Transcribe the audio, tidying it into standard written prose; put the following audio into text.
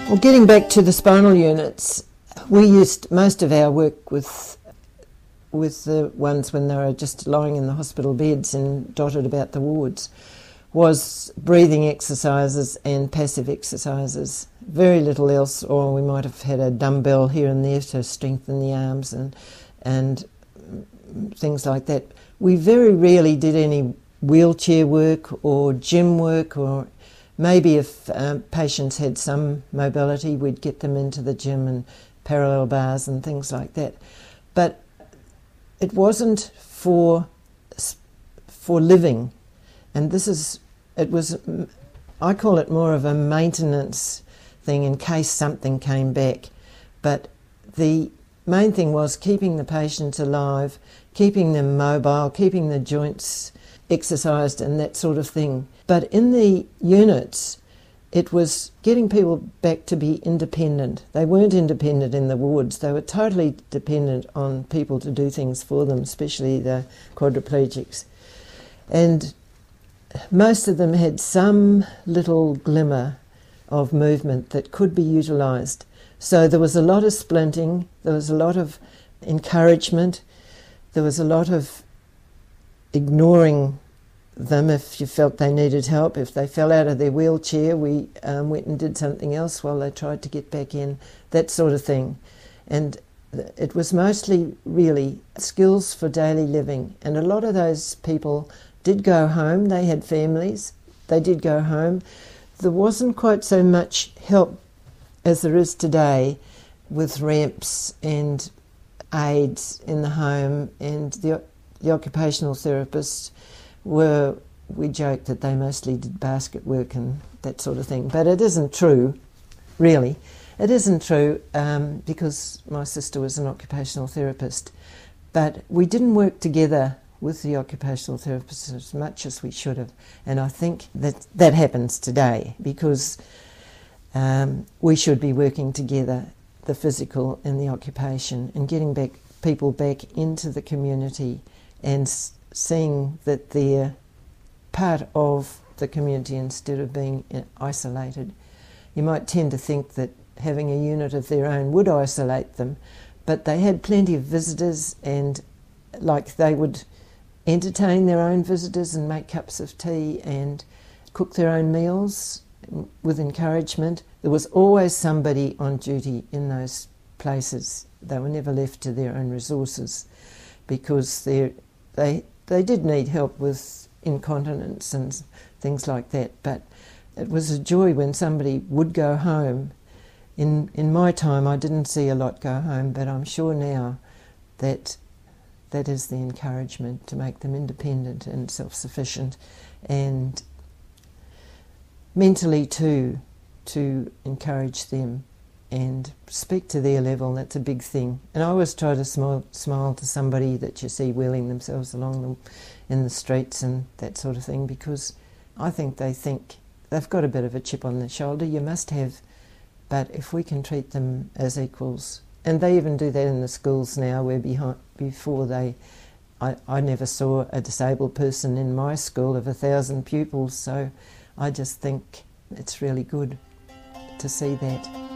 Well, getting back to the spinal units, we used most of our work with the ones when they were just lying in the hospital beds and dotted about the wards, was breathing exercises and passive exercises. Very little else, or we might have had a dumbbell here and there to strengthen the arms and things like that. We very rarely did any wheelchair work or gym work, or maybe if patients had some mobility, we'd get them into the gym and parallel bars and things like that. But it wasn't for living, and I call it more of a maintenance thing in case something came back. But the main thing was keeping the patients alive, keeping them mobile, keeping the joints exercised and that sort of thing. But in the units, it was getting people back to be independent. They weren't independent in the wards. They were totally dependent on people to do things for them, especially the quadriplegics. And most of them had some little glimmer of movement that could be utilised. So there was a lot of splinting, there was a lot of encouragement, there was a lot of ignoring them if you felt they needed help. If they fell out of their wheelchair, we went and did something else while they tried to get back in, that sort of thing. And it was mostly really skills for daily living. And a lot of those people did go home. They had families. They did go home. There wasn't quite so much help as there is today with ramps and aids in the home, and the occupational therapists we joked that they mostly did basket work and that sort of thing. But it isn't true, really. It isn't true because my sister was an occupational therapist. But we didn't work together with the occupational therapists as much as we should have. And I think that happens today because we should be working together, the physical and the occupation, and getting people back into the community and seeing that they're part of the community instead of being isolated. You might tend to think that having a unit of their own would isolate them, but they had plenty of visitors, and they would entertain their own visitors and make cups of tea and cook their own meals with encouragement. There was always somebody on duty in those places. They were never left to their own resources because they did need help with incontinence and things like that, but it was a joy when somebody would go home. In my time, I didn't see a lot go home, but I'm sure now that is the encouragement to make them independent and self-sufficient, and mentally too, to encourage them and speak to their level. That's a big thing. And I always try to smile to somebody that you see wheeling themselves along in the streets and that sort of thing, because I think they've got a bit of a chip on their shoulder. You must have, but if we can treat them as equals, and they even do that in the schools now, where before I never saw a disabled person in my school of 1,000 pupils, so I just think it's really good to see that.